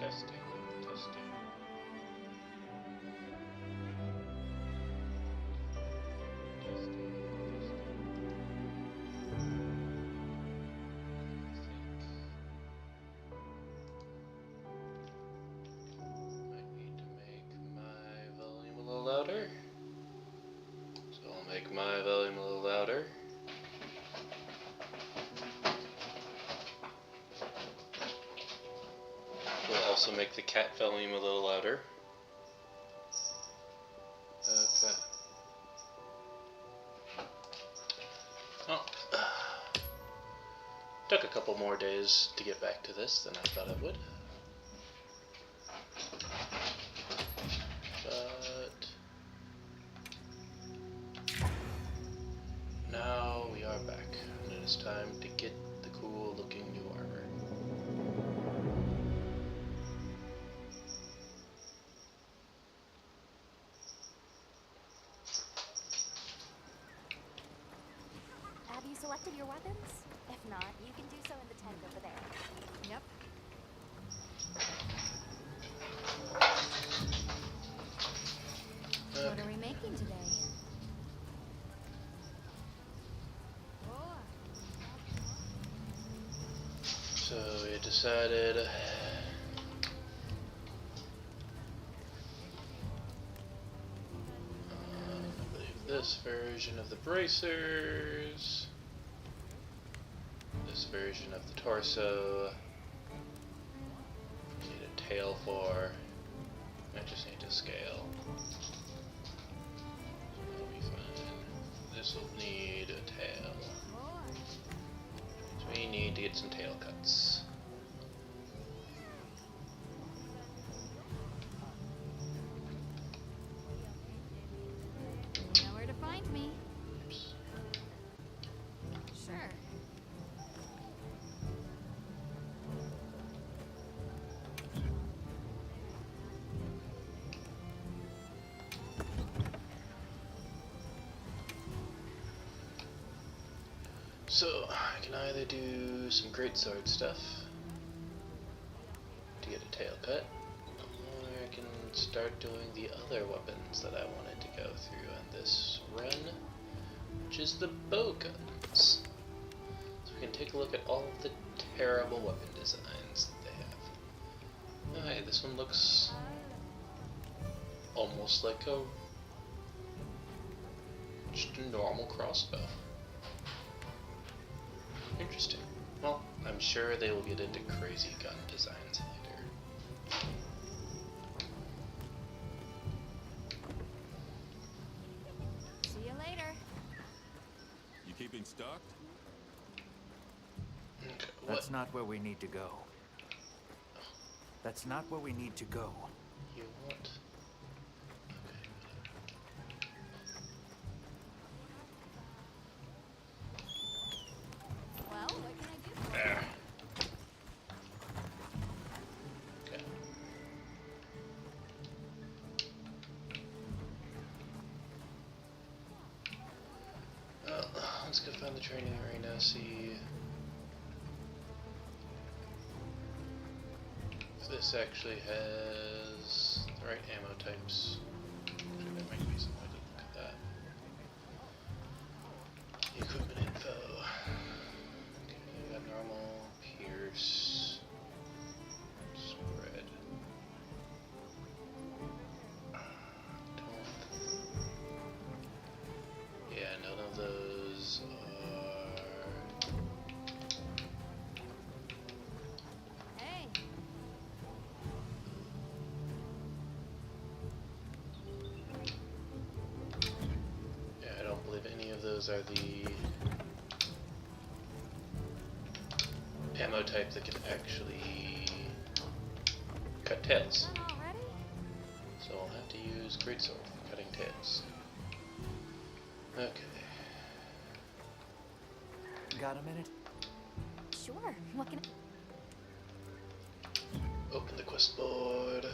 Testing, testing. Might need to make my volume a little louder. So I'll make my volume a little louder. We'll also make the cat volume a little louder. Okay. Oh. Took a couple more days to get back to this than I thought I would. But now we are back, and it is time to get the cool looking new armor. Have you selected your weapons? If not, you can do so in the tent over there. Yep. What are we making today? So we decided I believe this version of the bracers, this version of the torso, need a tail for, I just need to scale. That'll be fine. This will need a tail. So we need to get some tail cuts. You know where to find me. Oops. Sure. So I can either do some greatsword stuff to get a tail cut, or I can start doing the other weapons that I wanted to go through on this run, which is the bow guns. So we can take a look at all of the terrible weapon designs that they have. Oh, hey, this one looks almost like just a normal crossbow. Interesting. Well, I'm sure they will get into crazy gun designs later. See you later. You keeping stocked? Okay, That's what? not where we need to go. That's not where we need to go. You want? Well, what can I do for you? There. Okay. Well, let's go find the training arena, see if this actually has the right ammo types. Actually, there might be some way to look at that. Equipment info. Okay, we got normal, pierce, spread. Yeah, none of those are. Hey. Yeah, I don't believe any of those are the ammo type that can actually cut tails. Done already? So I'll have to use greatsword for cutting tails. Okay. Got a minute? Sure. What can Open the quest board.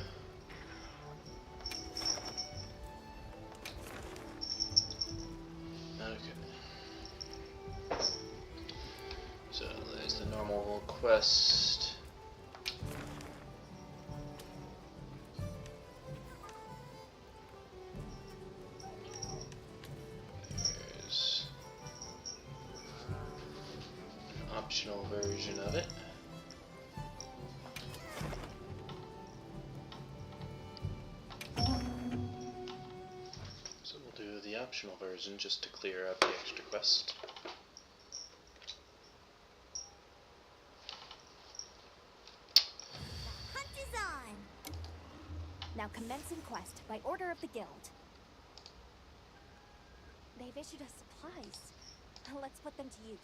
Okay. So there's the normal quest. optional version of it. So we'll do the optional version just to clear up the extra quest. Hunt is on! Now commencing quest by order of the guild. They've issued us supplies. Let's put them to use.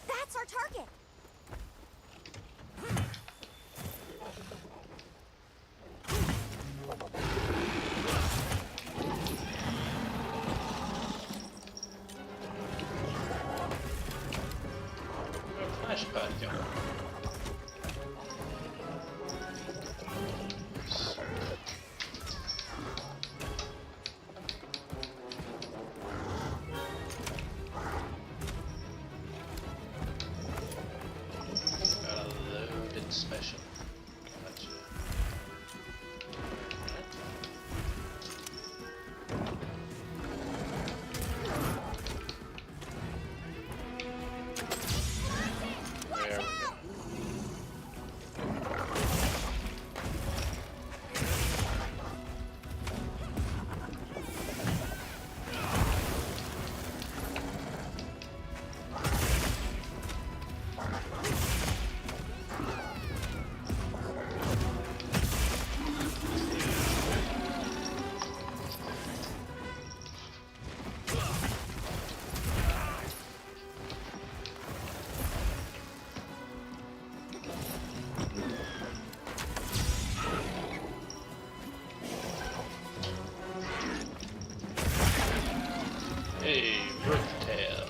That's our target! Flash pad going. Got a loaded special. Gotcha. There we go. Hey, Brooktail.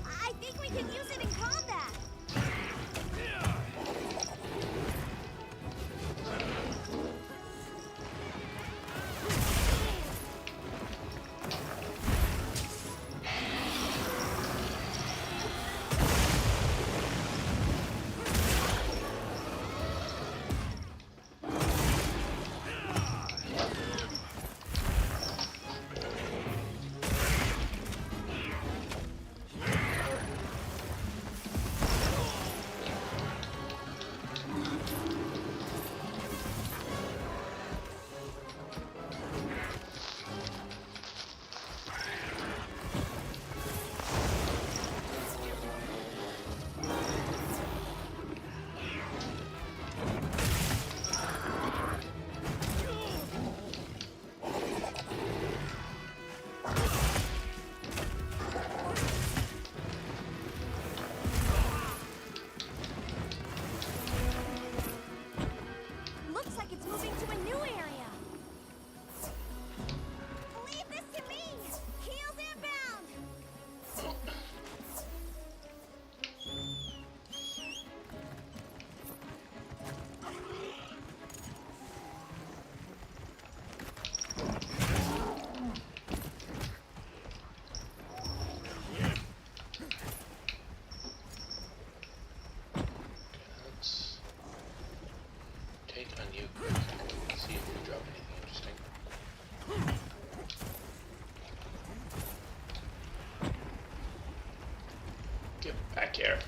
I think we can use it in combat! Looks like it's moving to a new area. Leave this to me! Heels inbound! Let's take on you quick. See if we drop anything interesting. Get back here.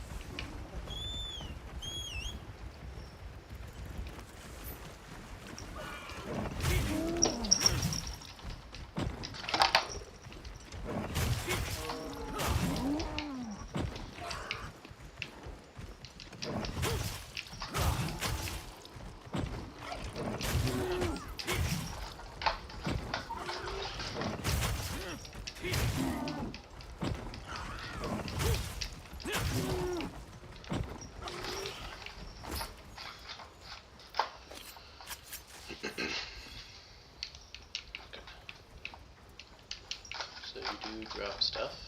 drop stuff.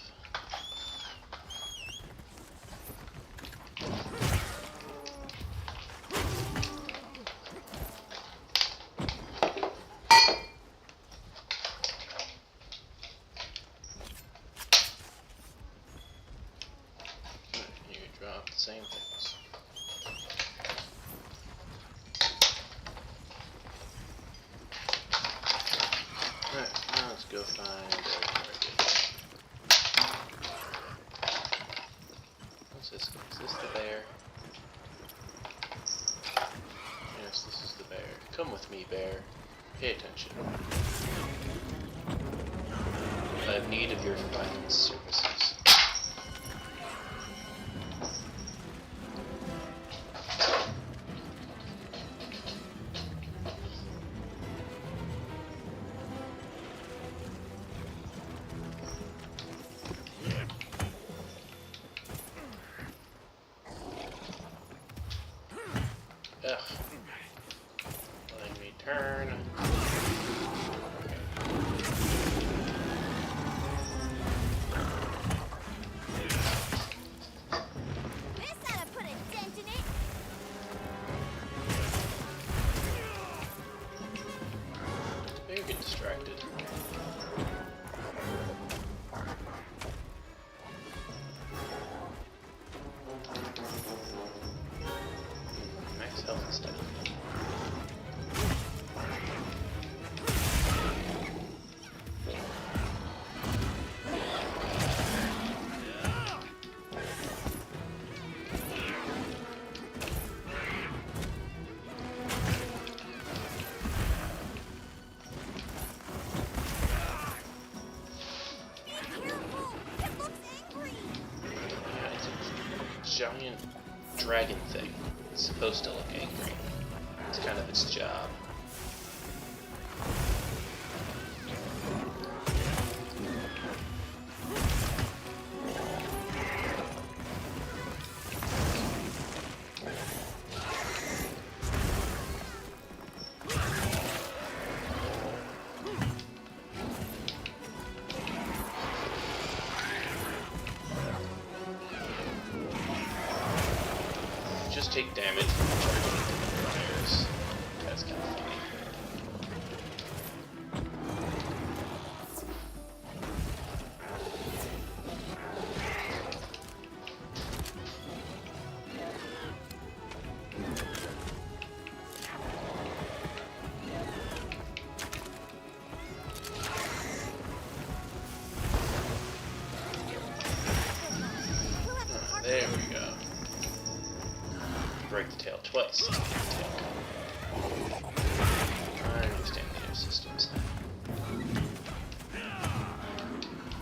You drop the same things. Alright, now let's go find our target. What's this? Is this the bear? Yes, this is the bear. Come with me, bear. Pay attention. I have need of your friend's services. Ugh. Letting me turn. This ought to put a dent in it. Maybe get distracted. Max health and stuff. Careful! It looks angry. Yeah, it's a giant dragon thing. It's supposed to look angry. It's kind of its job. Just take damage from charging fires. That's kind of funny. There we go. Break the tail twice. I understand the new systems now.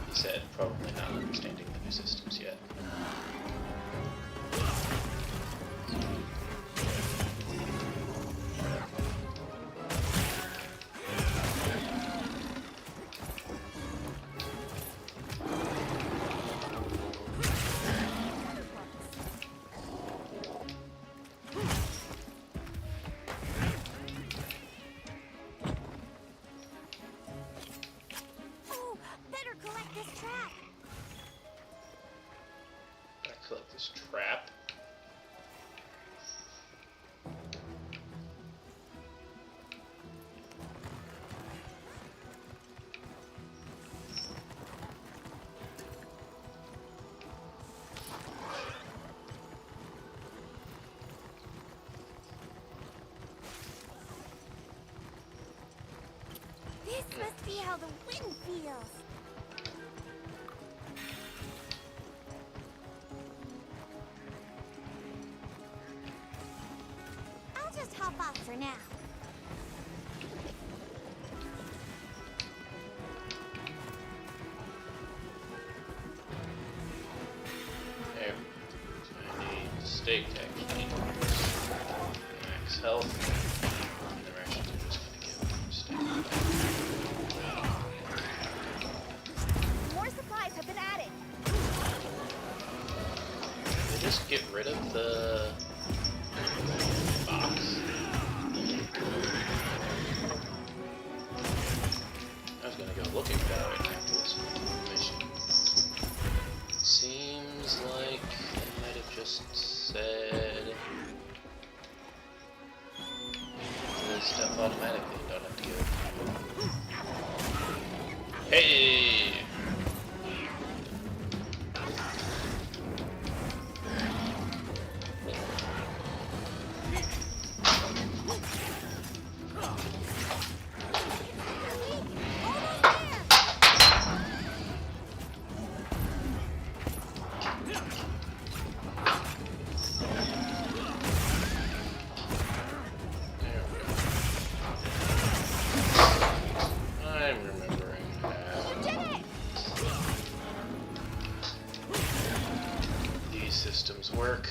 He said, probably not understanding the new systems yet. Oh, better collect this trap. I collect this trap. This must be how the wind feels. I'll just hop off for now. There. I need steak, actually. Max health. And the rations are just gonna give me steak. More supplies have been added. They just get rid of the box. I was gonna go looking for it after this mission. stuff automatically. You don't have to go. Hey! I'm remembering how these systems work.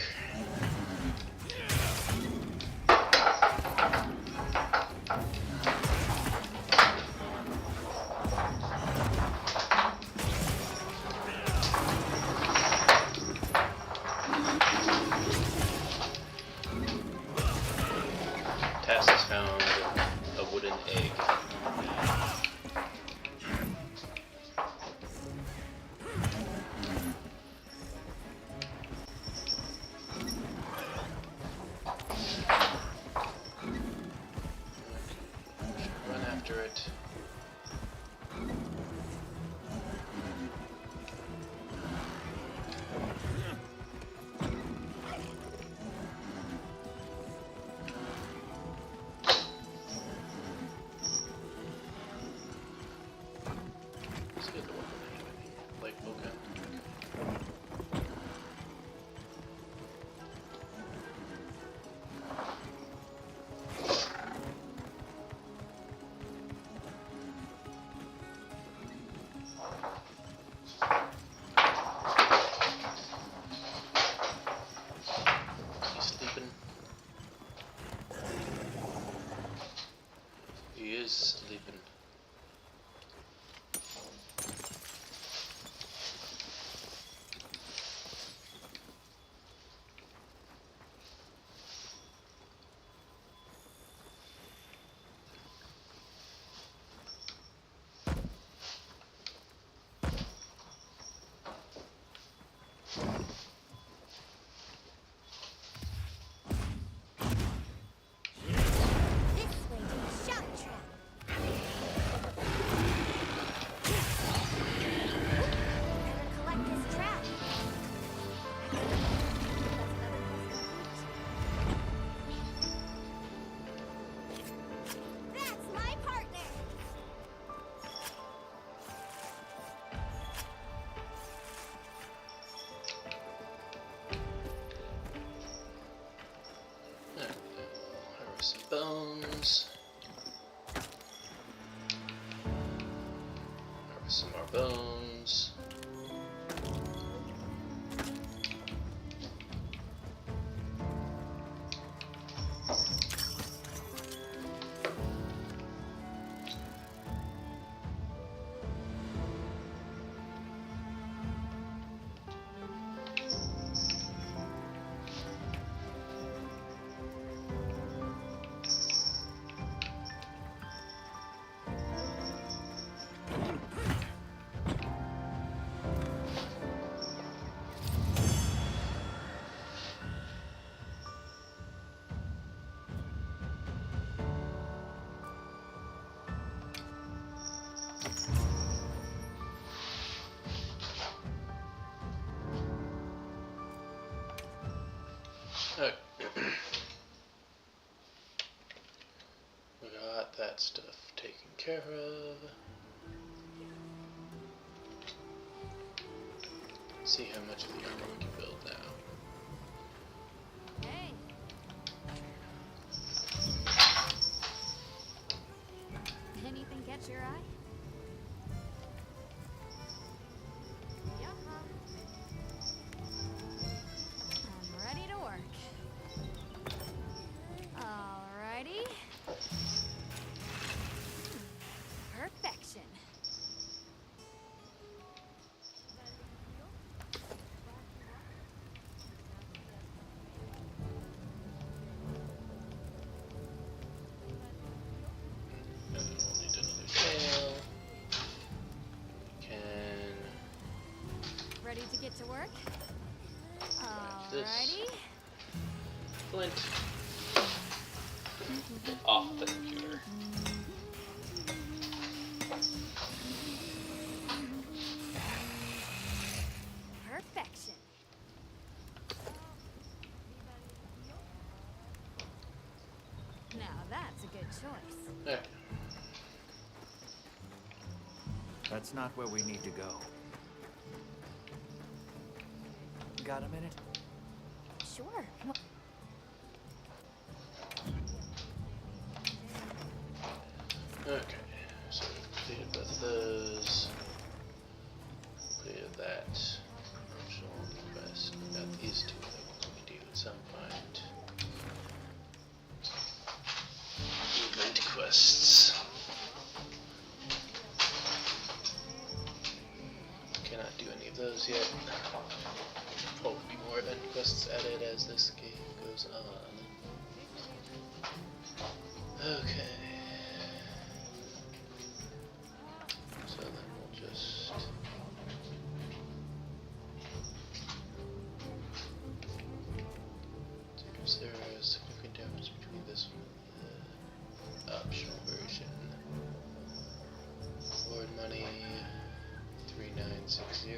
Tass has found a wooden egg. Run after it. Let's get the weapon anyway. Like bowgun. He's sleeping. He is sleeping. This way to the shock trap. Better collect this trap. That's my partner. There we go. Harvest some bones. Harvest some more bones. Okay. We got that stuff taken care of. Let's see how much of the armor we can build now. Hey. Anything catch your eye? Yeah. I'm ready to work. Alrighty. Perfection. And then we'll need another tail. choice. Okay. That's not where we need to go. Got a minute? Sure. Okay, so we've completed both of those. Completed that. Optional quest. Got these two that we can do at some point. Event quests. Cannot do any of those yet. Hopefully more event quests added as this game goes on. Okay. So then we'll just is there a significant difference between this one and the optional version? Reward money 3960.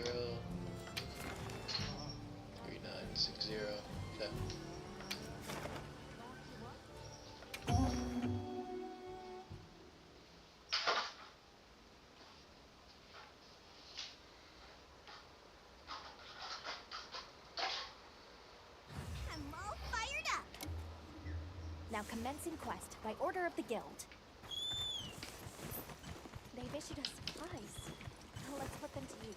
3960. Okay. I'm all fired up. Now commencing quest by order of the guild. They've issued us supplies. Let's put them to use.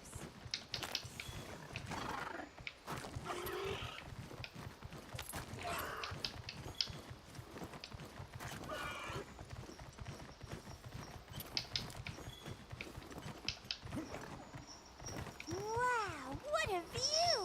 Wow, what a view!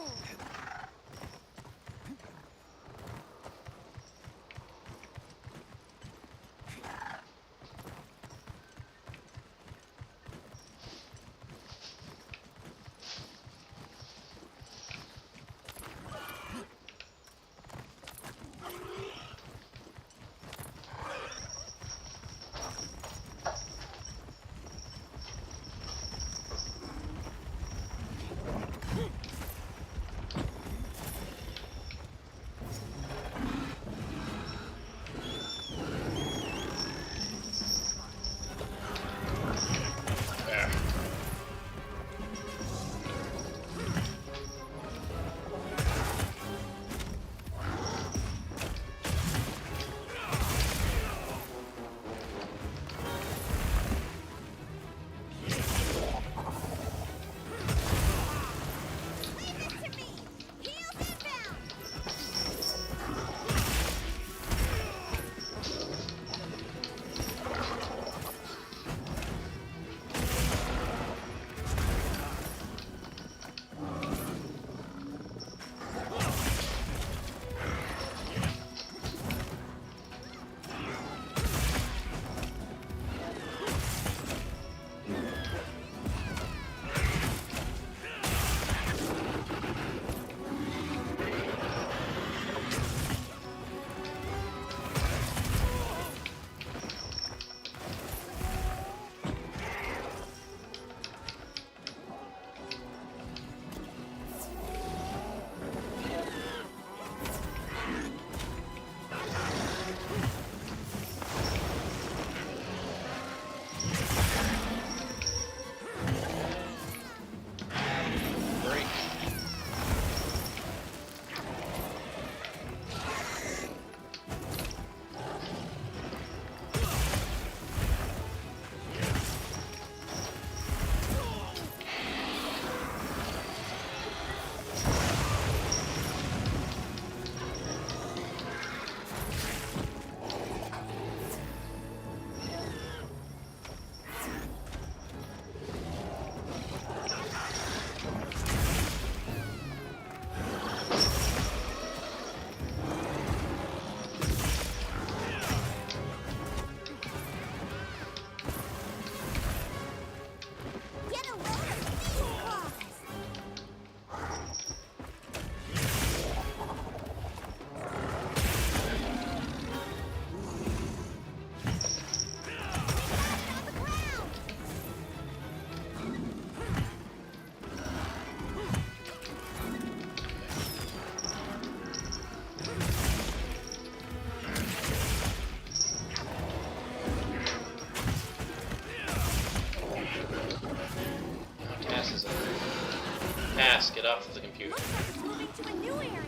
Ass, get off of the computer. Looks like it's moving to a new area.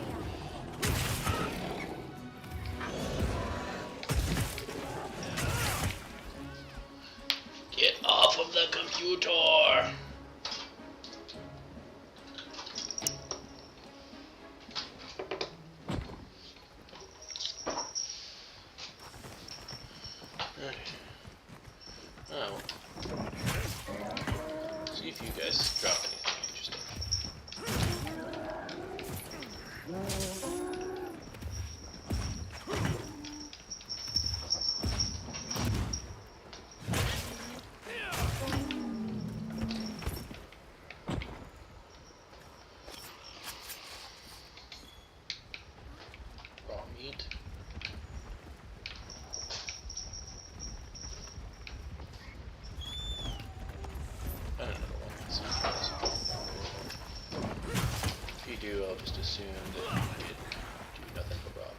Get off of the computer! Oh. See if you guys drop anything interesting. Raw meat. And another one. Let's see what it does. If you do, I'll just assume that you did do nothing but raw.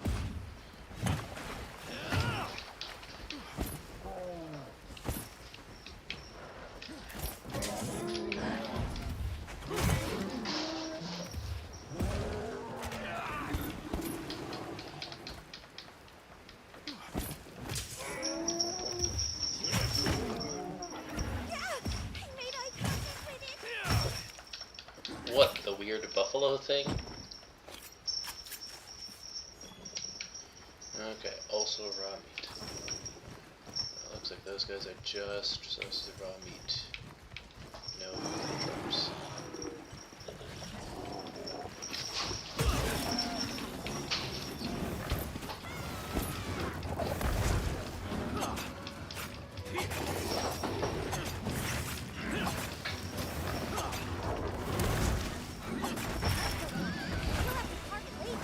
I made eye contact with it. What, the weird buffalo thing? Okay, also raw meat. Looks like those guys are just sources of raw meat. No traps. We'll have to target later.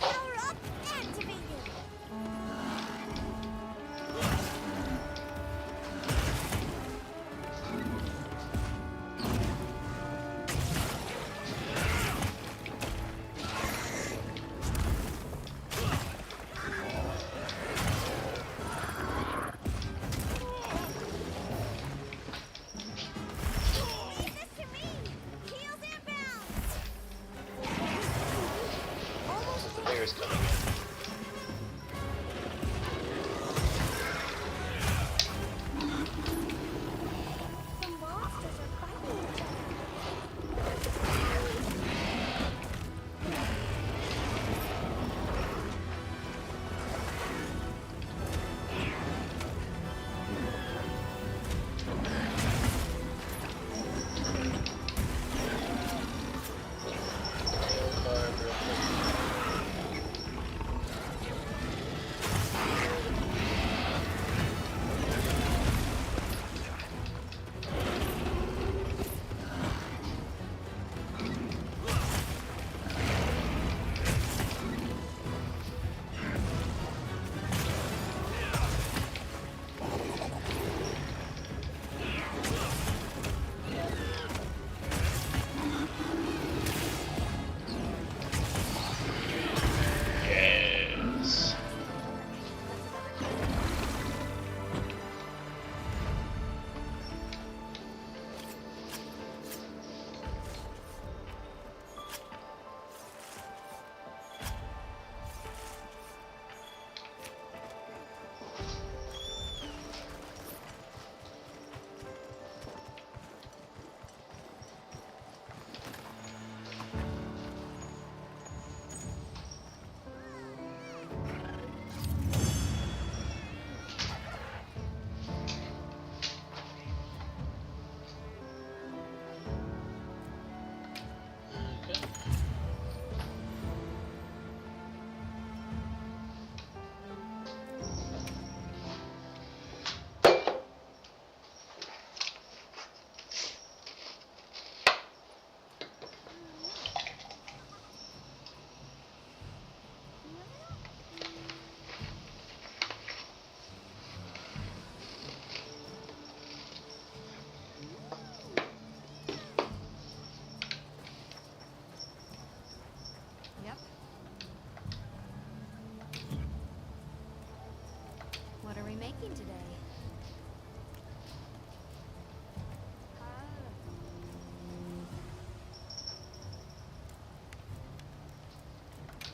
Power up activated. Leave this to me. Heels inbound. Almost The bear's coming in. the monsters are fighting each other. Tail card real quick.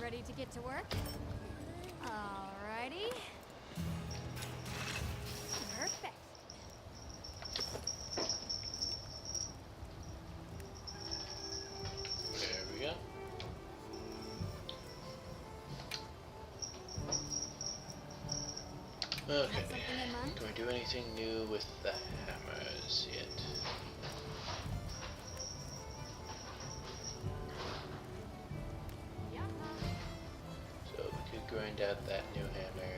Ready to get to work? Alrighty. Perfect. There we go. Okay. Something in mind? Can we do anything new with the hammers yet? Yeah. So we could grind out that new hammer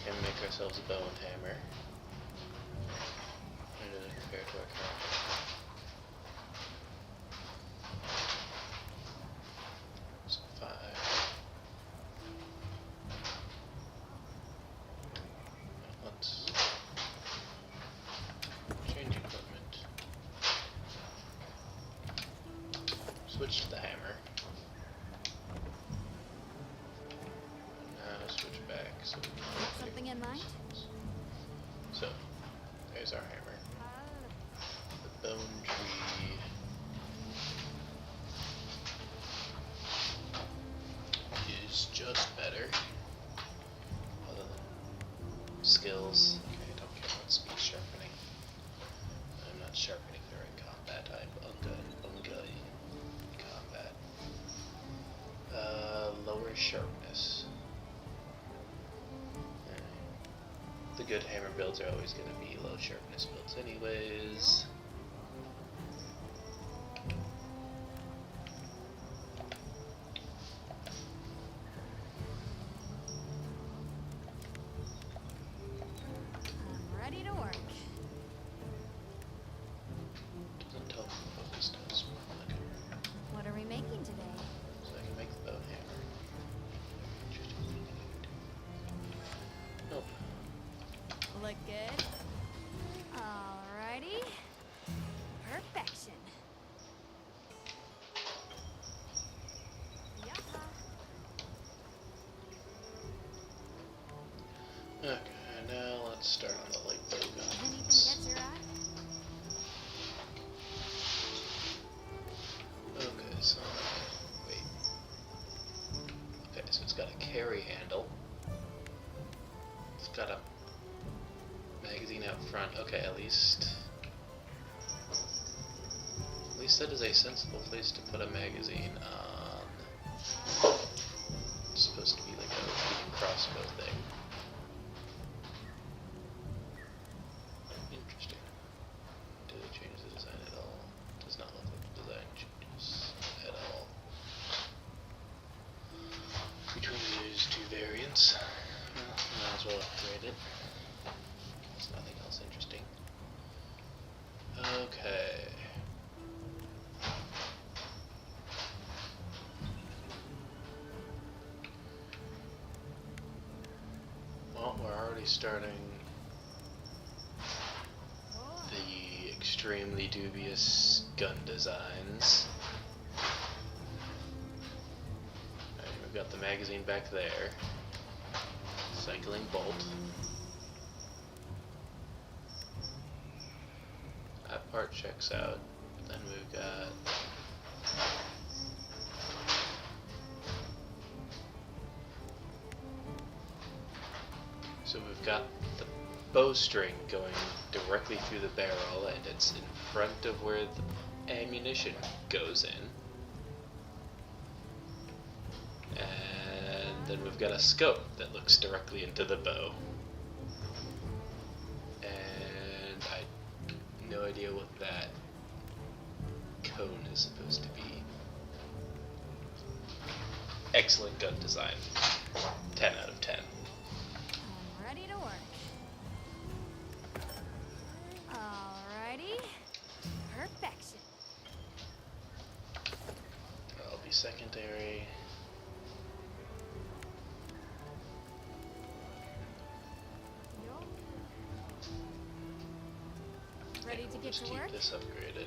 and make ourselves a bow and hammer. And does it compare to our current? So 5. Let's change equipment. Switch to the hammer. Now switch back so we can Something in mind? So, there's our hammer. The bone tree is just better. Other than skills. Okay, I don't care about speed sharpening. I'm not sharpening during combat. I'm ungood in combat. Lower sharpness. The good hammer builds are always going to be low sharpness builds anyways. I'm ready to work. Doesn't tell me what focus does. Okay. What are we making today? So I can make the bone hammer. Nope. Look good. Alrighty. Perfection. Yeah. Okay, now let's start on the light bow Anything guns. catch your eye? Okay, so wait. Okay, so it's got a carry handle. It's got a magazine out front. Okay, at least that is a sensible place to put a magazine on. It's supposed to be like a repeating crossbow thing. Interesting. Did it change the design at all? Does not look like the design changes at all. Between these two variants, well, might as well upgrade it. There's nothing else interesting. Okay. Well, we're already starting the extremely dubious gun designs. Alright, we've got the magazine back there. Cycling bolt. That part checks out. Then we've got so we've got the bowstring going directly through the barrel, and it's in front of where the ammunition goes in. And then we've got a scope that looks directly into the bow. And I have no idea what that cone is supposed to be. Excellent gun design. 10 out of 10. I'm ready to work. Alrighty. Perfection. That'll be secondary. Ready to get Just to keep work? this upgraded.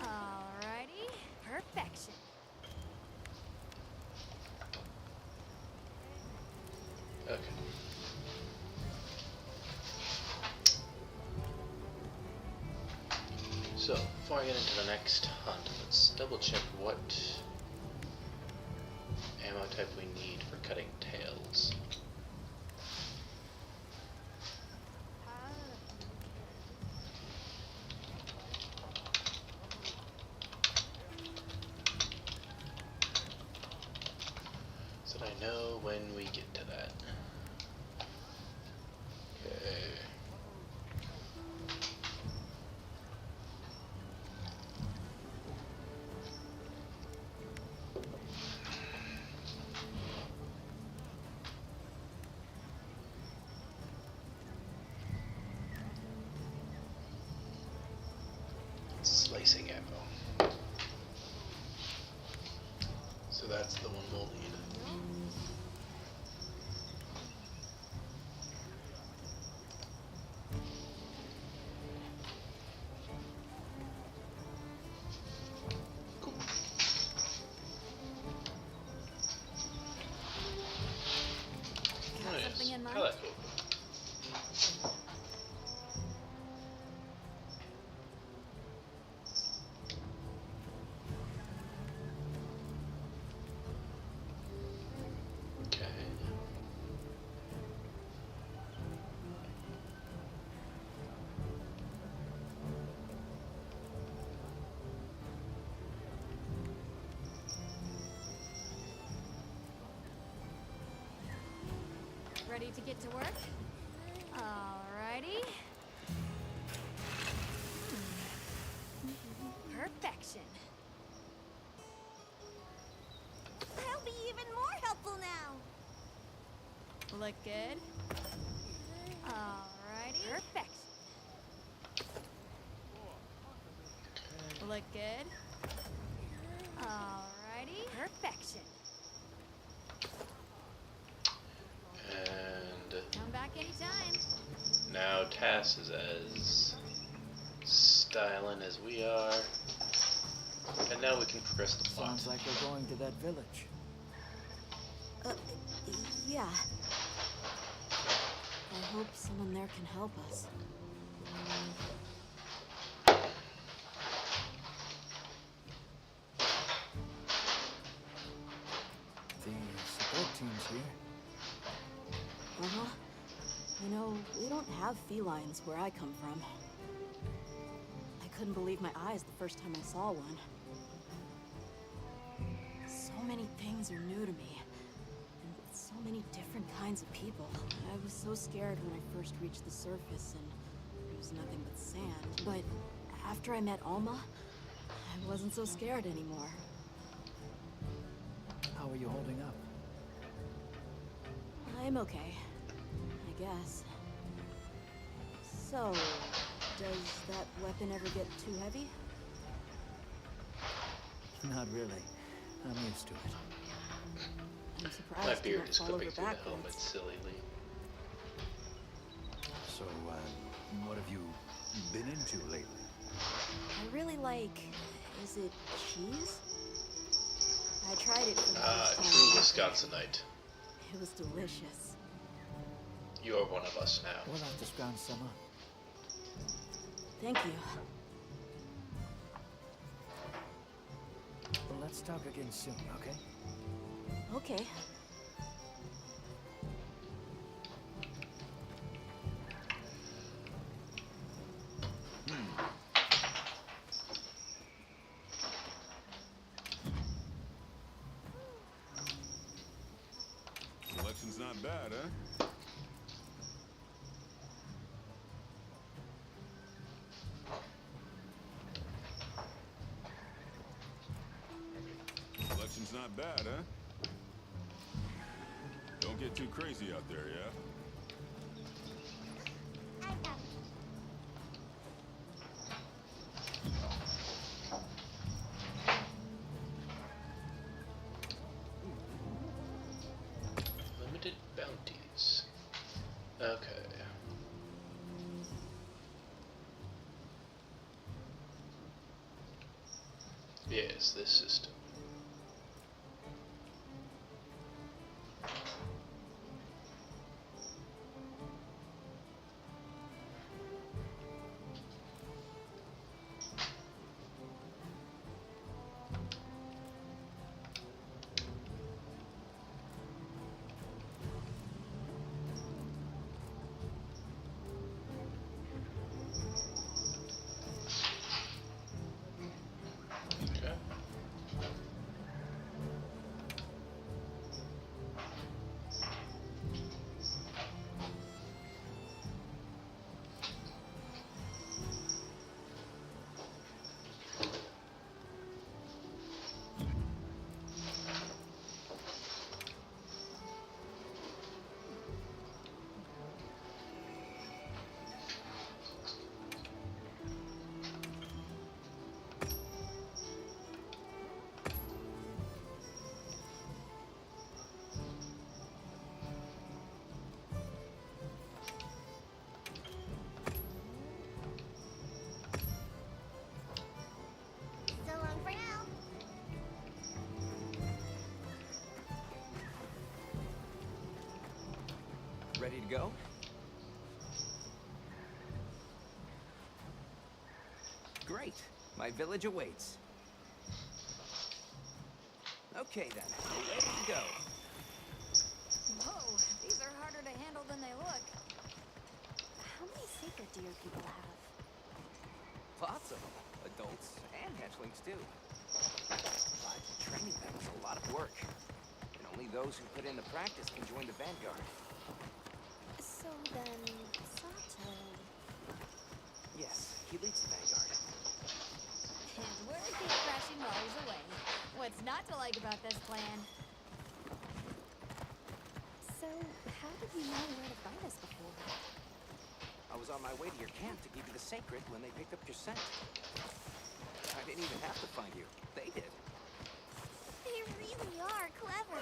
Alrighty. Perfection. Okay. So, before I get into the next hunt, let's double check what ammo type we need for cutting tails. So that I know when we get to that. Okay. Slicing ammo. So that's the one we'll need. Cool. Got something in mind? I like it. Okay. Ready to get to work? Alrighty. Perfection. I'll be even more helpful now. Look good. Alrighty. Perfection. Look good. Alrighty. Perfection. And Come back anytime. now Tass is as styling as we are. And now we can progress the plot. Sounds like we're going to that village. Yeah. I hope someone there can help us. The support team's here. Uh-huh. You know, we don't have felines where I come from. I couldn't believe my eyes the first time I saw one. So many things are new to me. And so many different kinds of people. I was so scared when I first reached the surface and it was nothing but sand. But after I met Alma, I wasn't so scared anymore. How are you holding up? I'm okay, I guess. So, does that weapon ever get too heavy? Not really. I'm used to it. I'm surprised My you beard don't is fall clipping over through the helmet backwards. sillily. So, what have you been into lately? I really like... is it cheese? I tried it for the first time. True Wisconsinite. It was delicious. You're one of us now. We'll have to scrounge some up. Thank you. Well, let's talk again soon, okay? Okay. Selection's not bad, huh? Selection's not bad, huh? Don't get too crazy out there, yeah? Limited bounties. Okay. Yes, this system. to go? Great. My village awaits. Okay then, away we go. Whoa, these are harder to handle than they look. How many sacred deer people have? Lots of them. Adults and hatchlings too. But training them is a lot of work. And only those who put in the practice can join the Vanguard. So then, Sato... Yes, he leads the Vanguard. And we're keep crashing while he's away. What's not to like about this plan? So, how did you know where to find us before? I was on my way to your camp to give you the sacred when they picked up your scent. I didn't even have to find you. They did. They really are clever.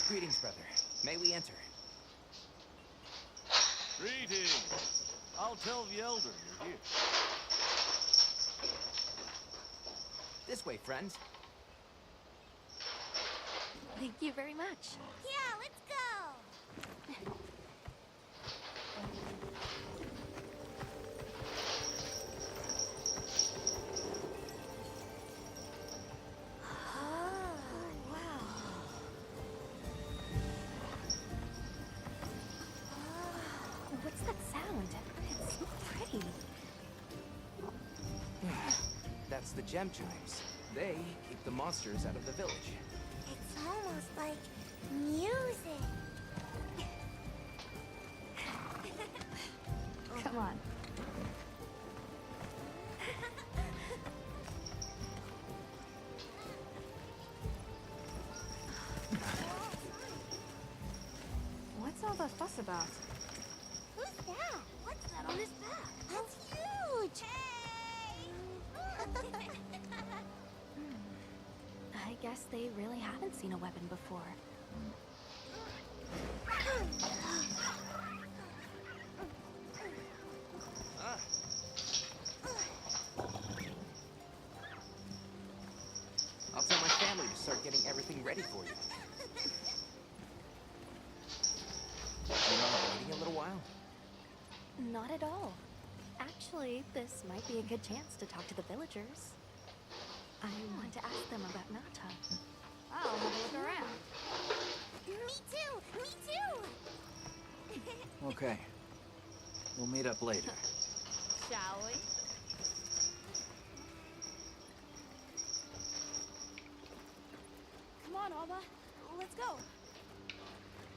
Greetings, brother. May we enter? Greetings. I'll tell the elder you're here. This way, friends. Thank you very much. Yeah, let's go! What's that sound? It's so pretty. That's the gem chimes. They keep the monsters out of the village. It's almost like music. Come on. What's all the fuss about? Who's that? What's that on his back? That's huge! Hey! I guess they really haven't seen a weapon before. Ah. I'll tell my family to start getting everything ready for you. You know, waiting a little while? Not at all. Actually, this might be a good chance to talk to the villagers. I want to ask them about Nata. I'll have a look around. Me too! Me too! Okay. We'll meet up later. Shall we? Come on, Alma. Let's go.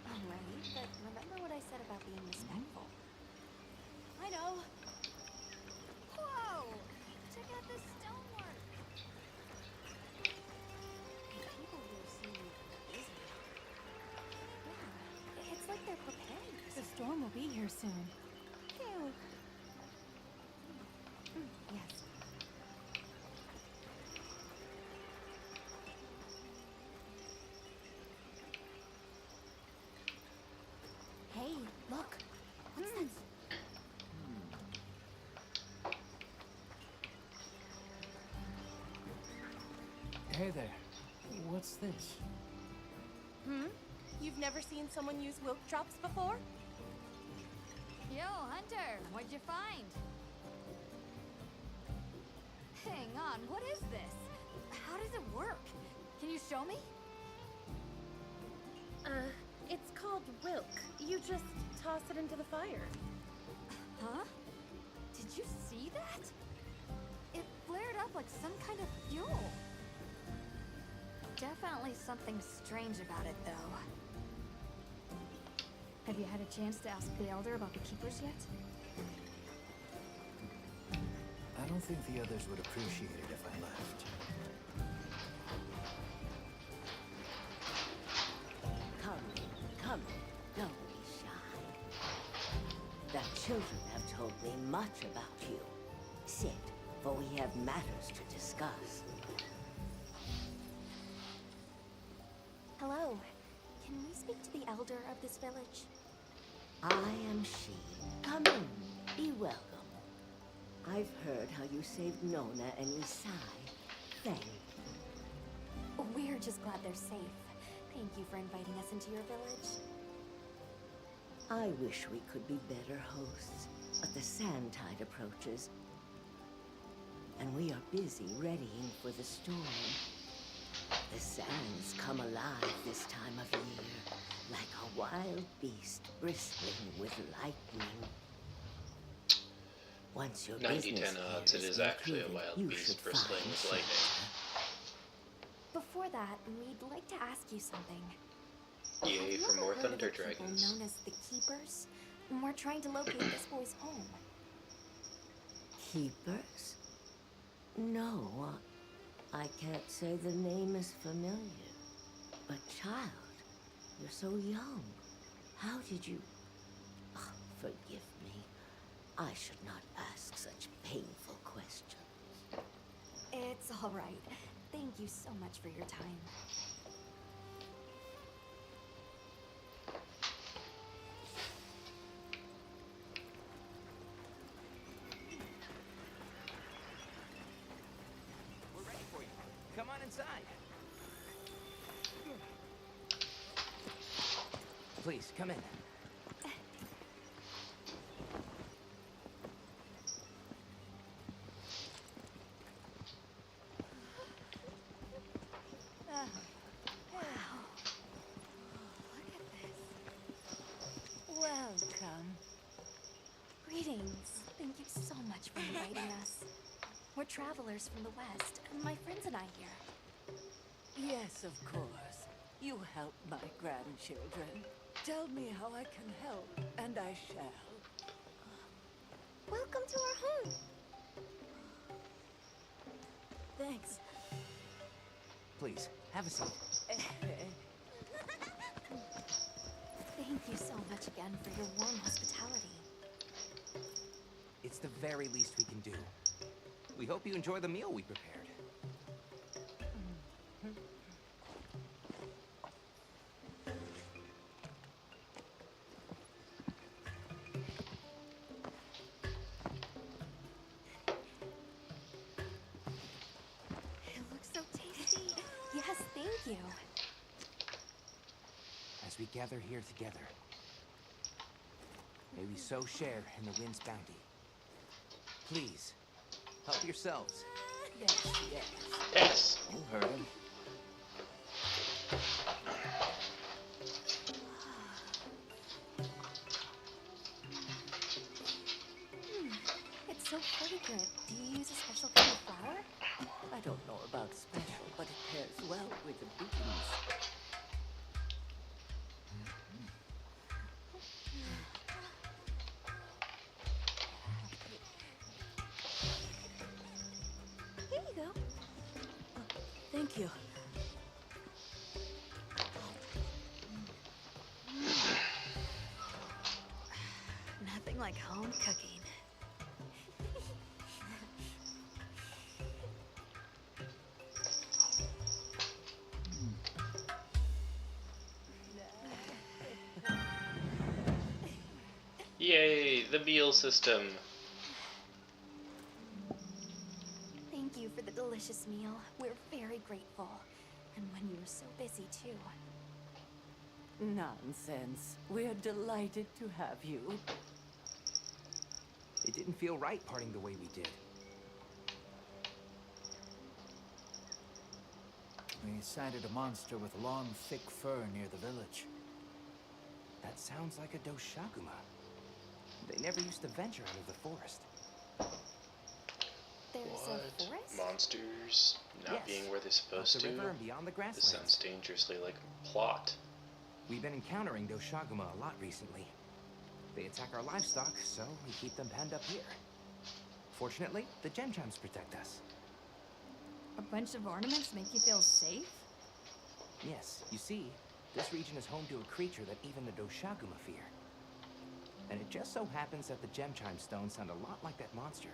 Alright, but remember what I said about being respectful. I know. Whoa! Check out this stonework. People here seem busy. Yeah, it's like they're preparing for The storm will be here soon. Ew. Yes. Hey, look. What's this? Hey there. What's this? Hmm? You've never seen someone use wilk drops before? Yo, Hunter, what'd you find? Hang on, what is this? How does it work? Can you show me? It's called wilk. You just toss it into the fire. Huh? Did you see that? It flared up like some kind of fuel. Definitely something strange about it, though. Have you had a chance to ask the Elder about the Keepers yet? don't think the others would appreciate it if I left. Come, don't be shy. The children have told me much about you. Sit, for we have matters to discuss. Hello. Can we speak to the elder of this village? I am she. Come in, be welcome. I've heard how you saved Nona and Isai. Thank you. We're just glad they're safe. Thank you for inviting us into your village. I wish we could be better hosts, but the sand tide approaches, and we are busy readying for the storm. The sands come alive this time of year, like a wild beast bristling with lightning. Once your 90-10 business odds here it is is actually a concluded, wild you beast should bristling find with lightning. shelter. Before that, we'd like to ask you something. Yay Have you for ever more heard of Thunder the people Dragons. known as the Keepers? We're trying to locate this boy's home. Keepers? No, I can't say the name is familiar. But child, you're so young. How did you... Oh, forgive me. I should not ask such painful questions. It's all right. Thank you so much for your time. We're ready for you. Come on inside. Please, come in. Welcome. Greetings. Thank you so much for inviting us. We're travelers from the West, and my friends and I here. Yes, of course. You help my grandchildren. Tell me how I can help, and I shall. Welcome to our home. Thanks. Please, have a seat. Thank you so much again for your warm hospitality. It's the very least we can do. We hope you enjoy the meal we prepared. It looks so tasty. Yes, thank you. As we gather here together, may we so share in the wind's bounty. Please, help yourselves. Yes, yes. Yes! You heard him. It's so fragrant. Do you use a special kind of flower? I don't know about special, but it pairs well with the beans. Here you go. Thank you. Nothing like home cooking. Yay, the meal system. Thank you for the delicious meal. We're very grateful. And when you were so busy, too. Nonsense. We're delighted to have you. It didn't feel right parting the way we did. We sighted a monster with long, thick fur near the village. That sounds like a Doshaguma. They never used to venture out of the forest. There's What? a forest? Monsters not Yes. being where they're Up supposed the to? river and beyond the This grasslands. sounds dangerously like a plot. We've been encountering Doshaguma a lot recently. They attack our livestock, so we keep them penned up here. Fortunately, the gem chimes protect us. A bunch of ornaments make you feel safe? Yes, you see, this region is home to a creature that even the Doshaguma fear. And it just so happens that the gem chime stones sound a lot like that monster.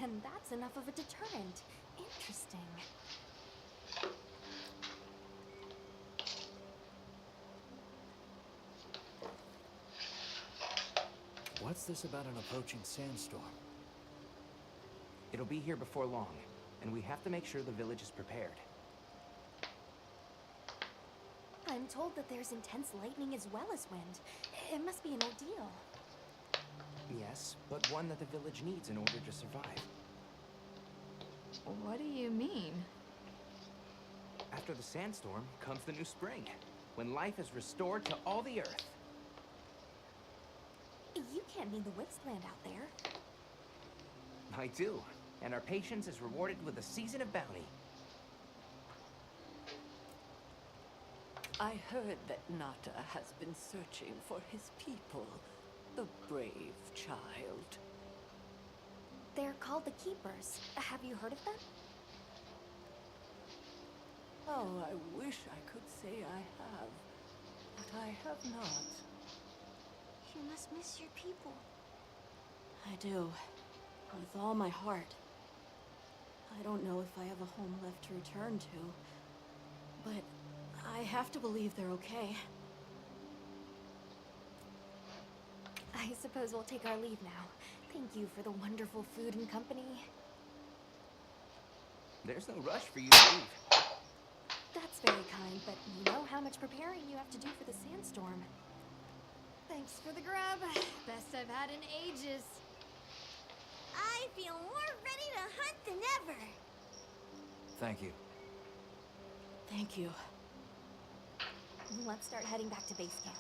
And that's enough of a deterrent. Interesting. What's this about an approaching sandstorm? It'll be here before long, and we have to make sure the village is prepared. I'm told that there's intense lightning as well as wind. It must be an ordeal. Yes, but one that the village needs in order to survive. What do you mean? After the sandstorm comes the new spring, when life is restored to all the earth. You can't mean the wasteland out there. I do, and our patience is rewarded with a season of bounty. I heard that Nata has been searching for his people, the brave child. They're called the Keepers. Have you heard of them? Oh, I wish I could say I have, but I have not. You must miss your people. I do. With all my heart. I don't know if I have a home left to return to, but I have to believe they're okay. I suppose we'll take our leave now. Thank you for the wonderful food and company. There's no rush for you to leave. That's very kind, but you know how much preparing you have to do for the sandstorm. Thanks for the grub. Best I've had in ages. I feel more ready to hunt than ever. Thank you. Thank you. Let's start heading back to base camp.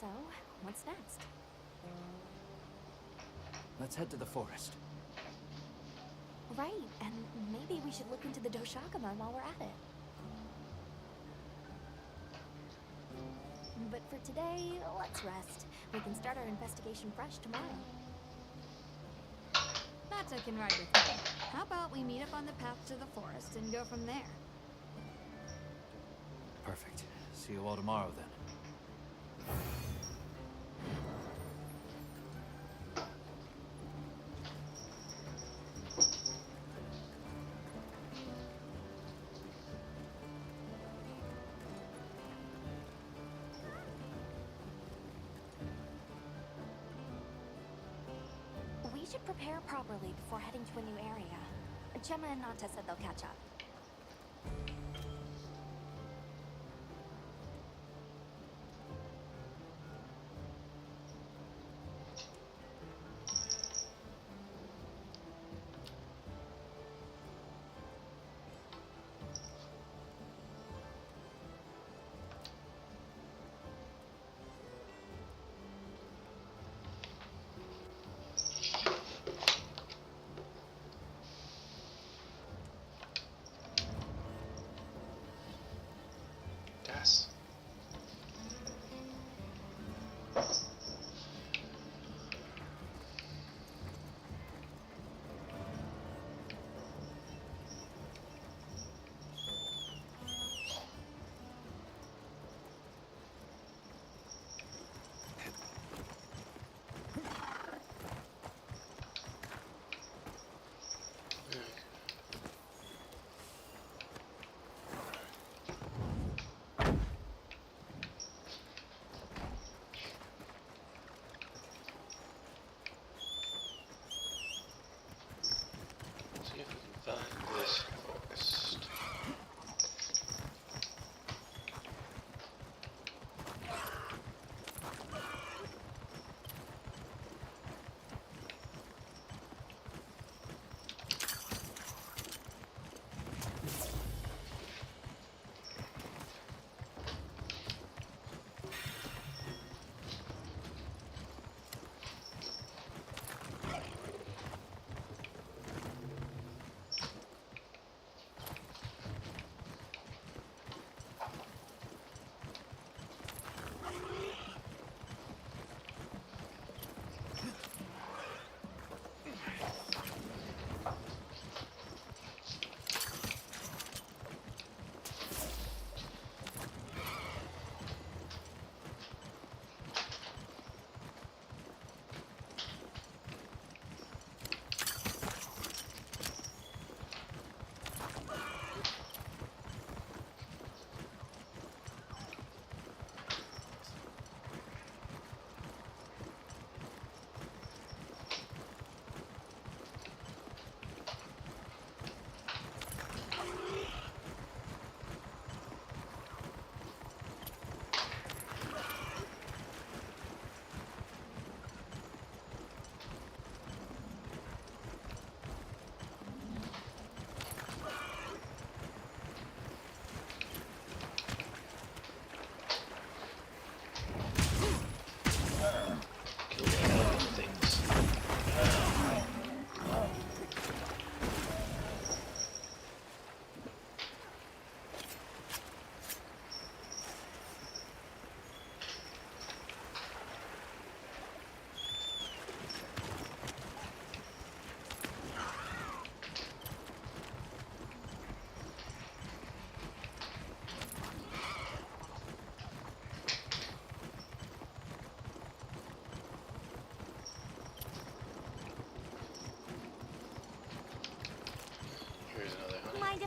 So, what's next? Let's head to the forest. Right, and maybe we should look into the Doshaguma while we're at it. But for today, let's rest. We can start our investigation fresh tomorrow. Nata can ride with me. How about we meet up on the path to the forest and go from there? Perfect. See you all tomorrow then. We should prepare properly before heading to a new area. Gemma and Nata said they'll catch up.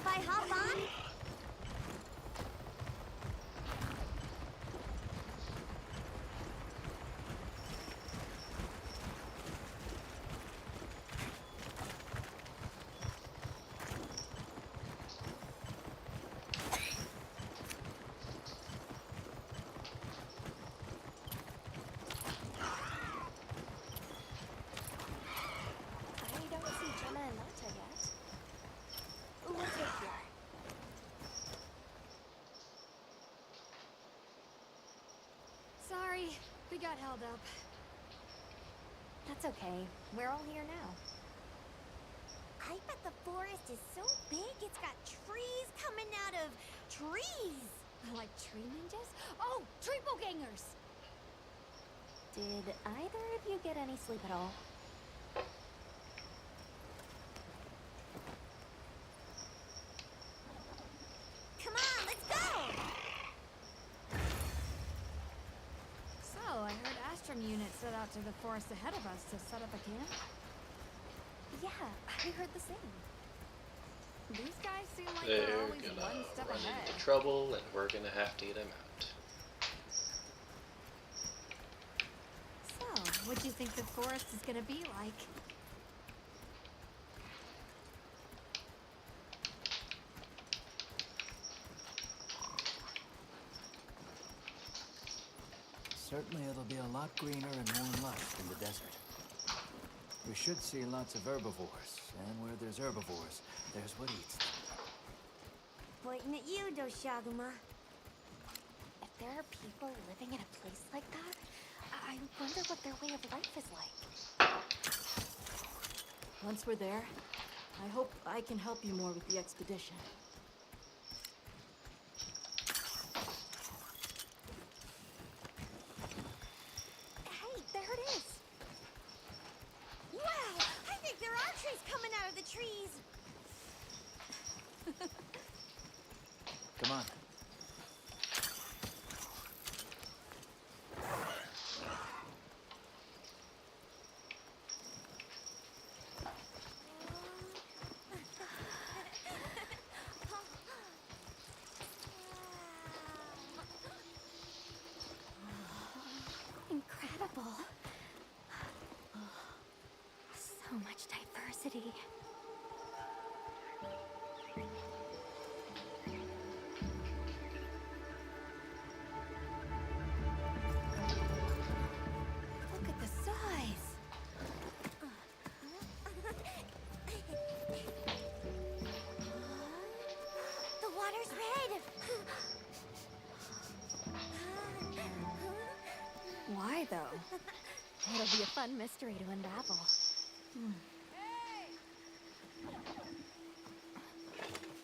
if I hop on? I don't see Gemma and Nata yet. Let's wait here. Sorry, we got held up. That's okay. We're all here now. I bet the forest is so big it's got trees coming out of trees. Like tree ninjas? Oh, triple gangers! Did either of you get any sleep at all? Come on, let's go! So, I heard Astrum units set out to the forest ahead of us to set up a camp. Yeah, I heard the same. These guys seem like They're they're always gonna one step run ahead. into trouble, and we're gonna have to get them out. So, what do you think the forest is gonna be like? Certainly it'll be a lot greener and more lush than the desert. We should see lots of herbivores, and where there's herbivores, there's what eats them. Pointing at you, Doshaguma. If there are people living in a place like that, I wonder what their way of life is like. Once we're there, I hope I can help you more with the expedition. Hey, there it is. Wow, I think there are trees coming out of the trees. Come on. Incredible. So much diversity. Look at the size! The water's red. Why, though? It'll be a fun mystery to unravel.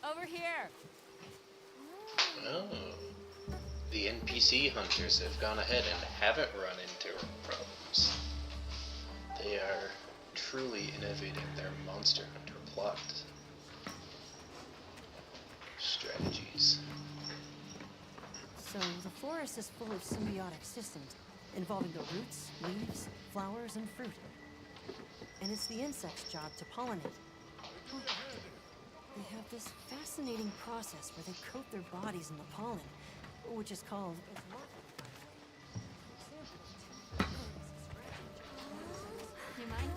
Over here! Oh. The NPC hunters have gone ahead and haven't run into problems. They are truly innovating their Monster Hunter plot strategies. So the forest is full of symbiotic systems involving the roots, leaves, flowers, and fruit. And it's the insect's job to pollinate. They have this fascinating process where they coat their bodies in the pollen, which is called... You mind?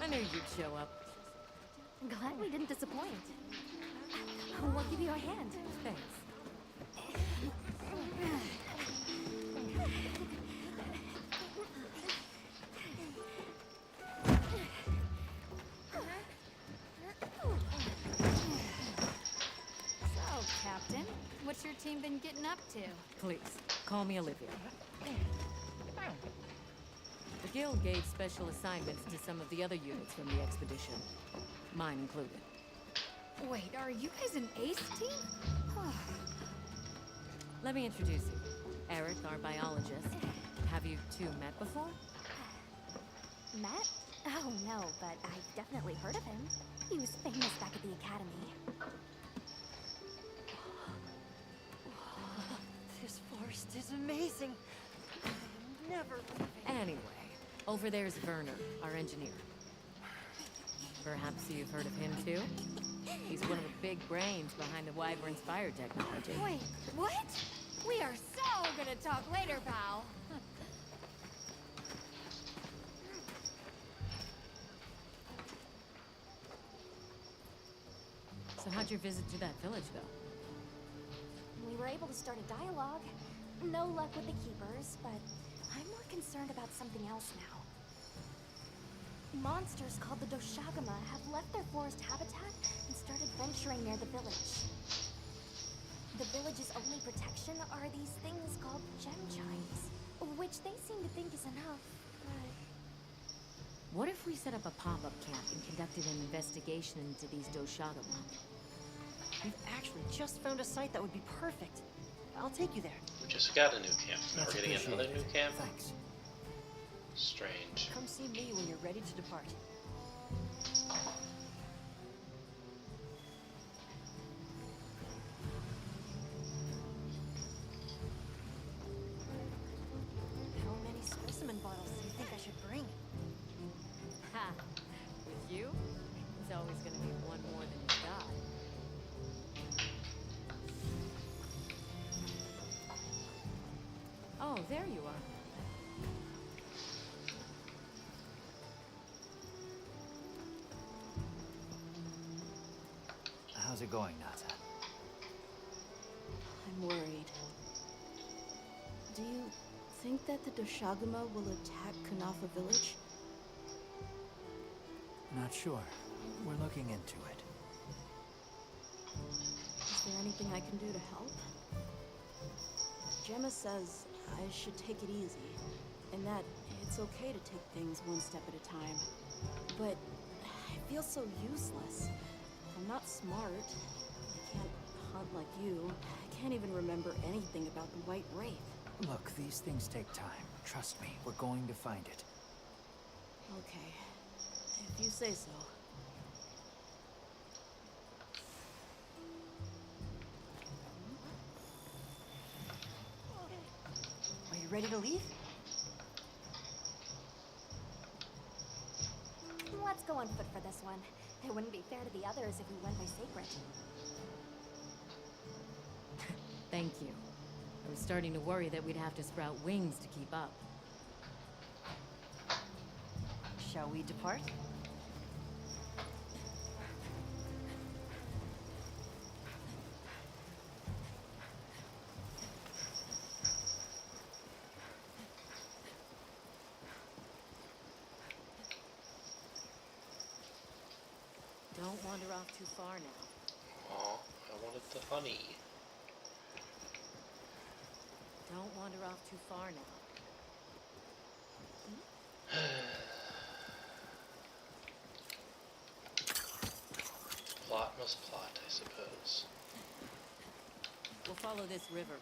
I knew you'd show up. Glad we didn't disappoint. We'll give you a hand. Thanks. So, Captain, what's your team been getting up to? Please, call me Olivia. The Guild gave special assignments to some of the other units from the expedition. Mine included. Wait, are you guys an ace team? Let me introduce you. Eric, our biologist. Have you two met before? Met? Oh, no, but I've definitely heard of him. He was famous back at the academy. This forest is amazing. I am never leaving. Anyway, over there's Werner, our engineer. Perhaps you've heard of him too? He's one of the big brains behind the Wyvern's fire technology. Wait, what? We are so gonna talk later, pal. So how'd your visit to that village go? We were able to start a dialogue. No luck with the keepers, but I'm more concerned about something else now. Monsters called the Doshagama have left their forest habitat and started venturing near the village. The village's only protection are these things called gem chimes, which they seem to think is enough, but... What if we set up a pop-up camp and conducted an investigation into these Doshagama? We've actually just found a site that would be perfect. I'll take you there. We just got a new camp. Now Much we're getting another new appreciated. camp? Thanks. Strange. Come see me when you're ready to depart. How many specimen bottles do you think I should bring? Ha! With you, it's always gonna be one more than you've got. Oh, there you are. How's it going, Nata? I'm worried. Do you think that the Doshagama will attack Kanafa village? Not sure. We're looking into it. Is there anything I can do to help? Gemma says I should take it easy, and that it's okay to take things one step at a time. But I feel so useless. I'm not smart. I can't hunt like you. I can't even remember anything about the White Wraith. Look, these things take time. Trust me, we're going to find it. Okay. If you say so. Are you ready to leave? Let's go on foot for this one. It wouldn't be fair to the others if we went by Sacred. Thank you. I was starting to worry that we'd have to sprout wings to keep up. Shall we depart? Don't wander off too far now. Aw, I wanted the honey. Don't wander off too far now. Plot must plot, I suppose. We'll follow this river.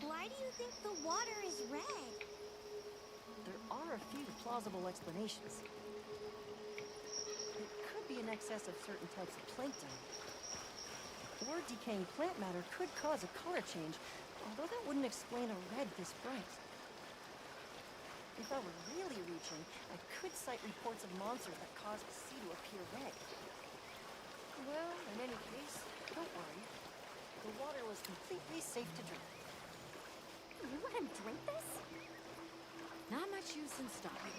Why do you think the water is red? There are a few plausible explanations. It could be in excess of certain types of plankton. Or decaying plant matter could cause a color change, although that wouldn't explain a red this bright. If I were really reaching, I could cite reports of monsters that cause the sea to appear red. Well, in any case, don't worry. The water was completely safe to drink. You let him drink this? Not much use in stopping.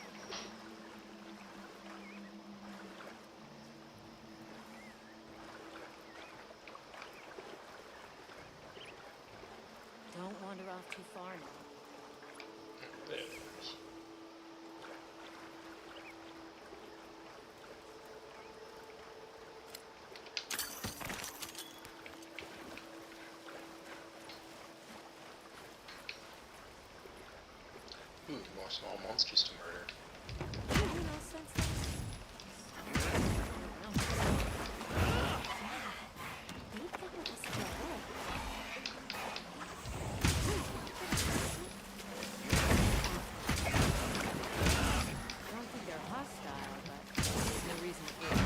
Don't wander off too far now. There it is. More small monsters to murder. I don't think they're hostile, but there's no reason to fear them.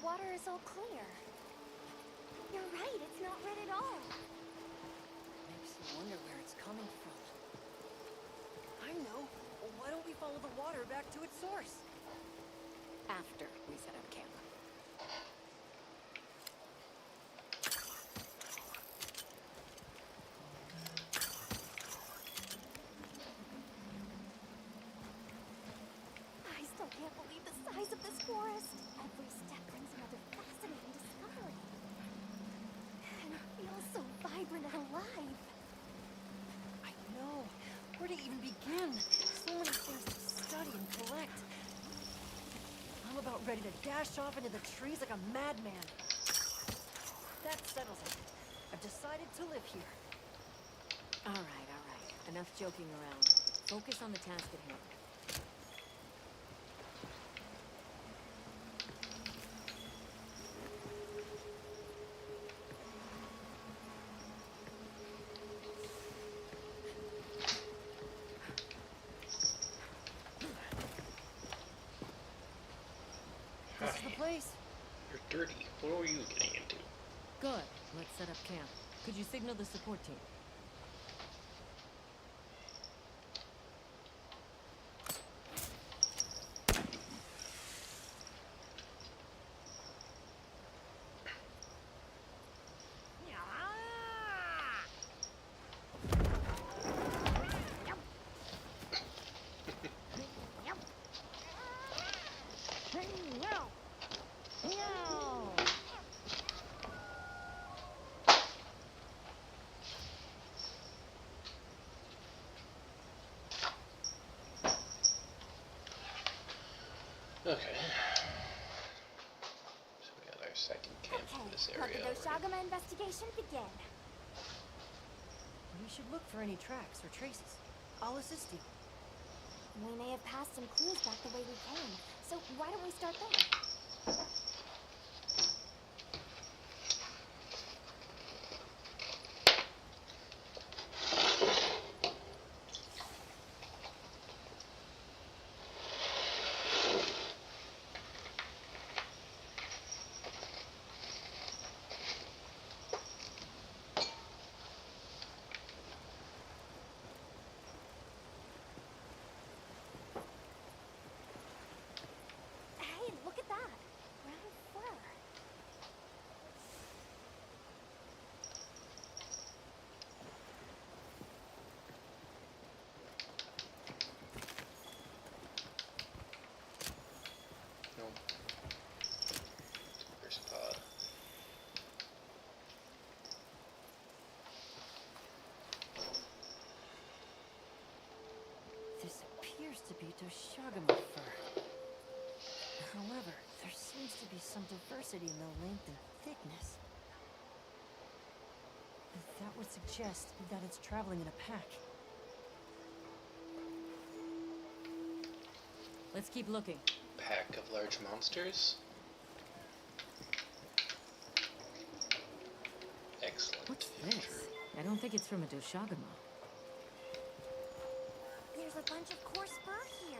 water is all clear. You're right, it's not red at all. Makes you wonder where it's coming from. I know. Why don't we follow the water back to its source? After we set up camp. I still can't believe the size of this forest. Every step brings another fascinating discovery. And it feels so vibrant and alive. I know. Where to even begin? So many things to study and collect. I'm about ready to dash off into the trees like a madman. That settles it. I've decided to live here. All right, all right. Enough joking around. Focus on the task at hand. This is the place. You're dirty. What were you getting into? Good. Let's set up camp. Could you signal the support team? Okay. So we got our second camp in this Let area the already. Doshagama investigation begin. We should look for any tracks or traces. I'll assist you. We may have passed some clues back the way we came, so why don't we start there? Hey, look at that! Brown fur. No. First pod. This appears to be Doshagama fur. However, there seems to be some diversity in the length and thickness. That would suggest that it's traveling in a pack. Let's keep looking. Pack of large monsters. Excellent. What's if this? true. I don't think it's from a Doshagama. There's a bunch of coarse fur here.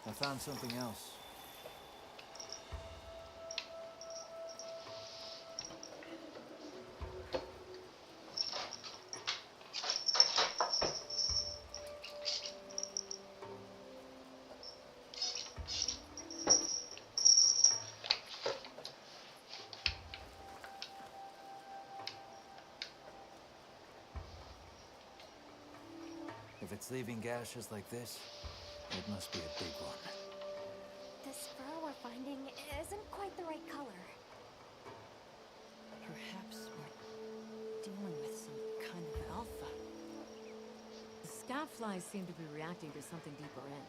I found something else. If it's leaving gashes like this, it must be a big one. This fur we're finding isn't quite the right color. Perhaps we're dealing with some kind of alpha. The scout flies seem to be reacting to something deeper in.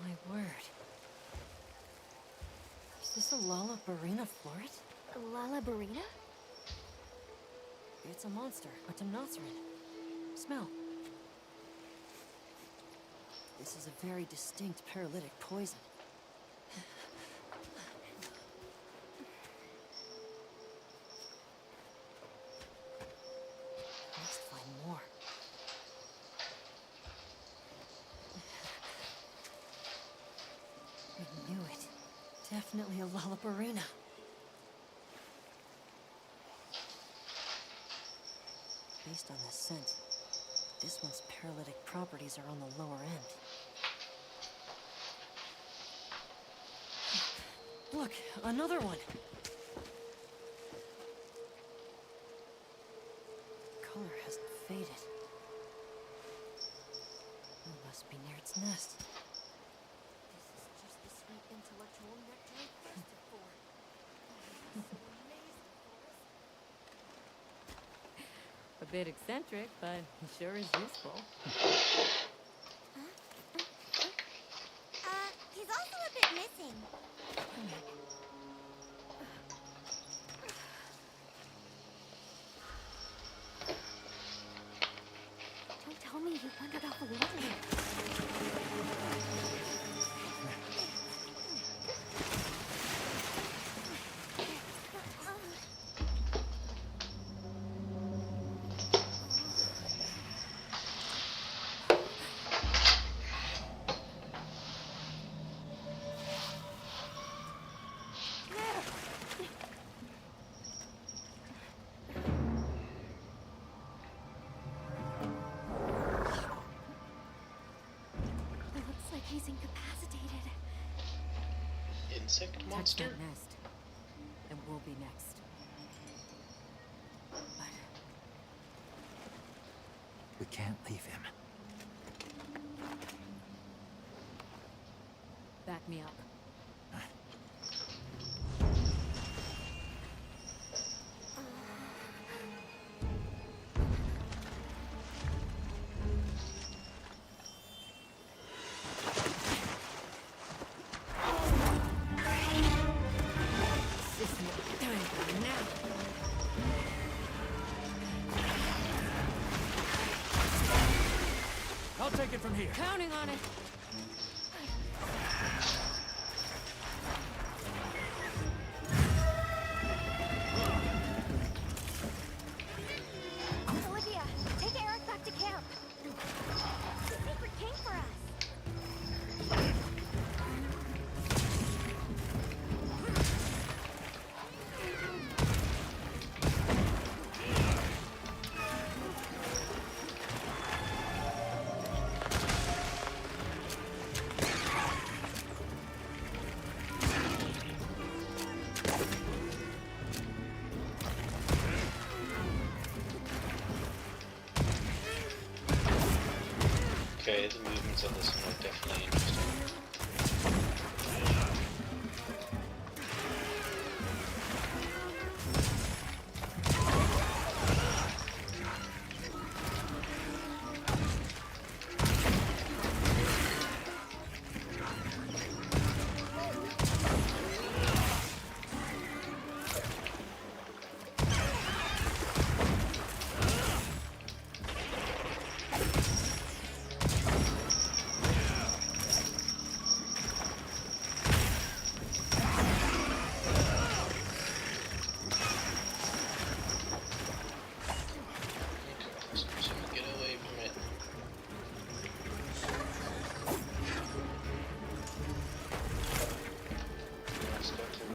My word. the Lalabarina floret? Lalabarina? It's a monster, a Temnoceran. Smell. This is a very distinct paralytic poison. Must find more. I knew it. Definitely a Lalabarina. Based on this scent, this one's paralytic properties are on the lower end. Look, another one! Color hasn't faded. It must be near its nest. This is just the sweet intellectual nectar I thirsted for. Oh, this is so amazing, Forrest. A bit eccentric, but it sure is useful. He's also a bit missing. Don't tell me you wandered off alone. It looks like he's incapacitated. Insect Touch monster? that nest, and we'll be next. But We can't leave him. back me up. This is time now. I'll take it from here. Counting on it. Olivia, take Eric back to camp. The secret came for us. Okay, the movements on this one are definitely interesting.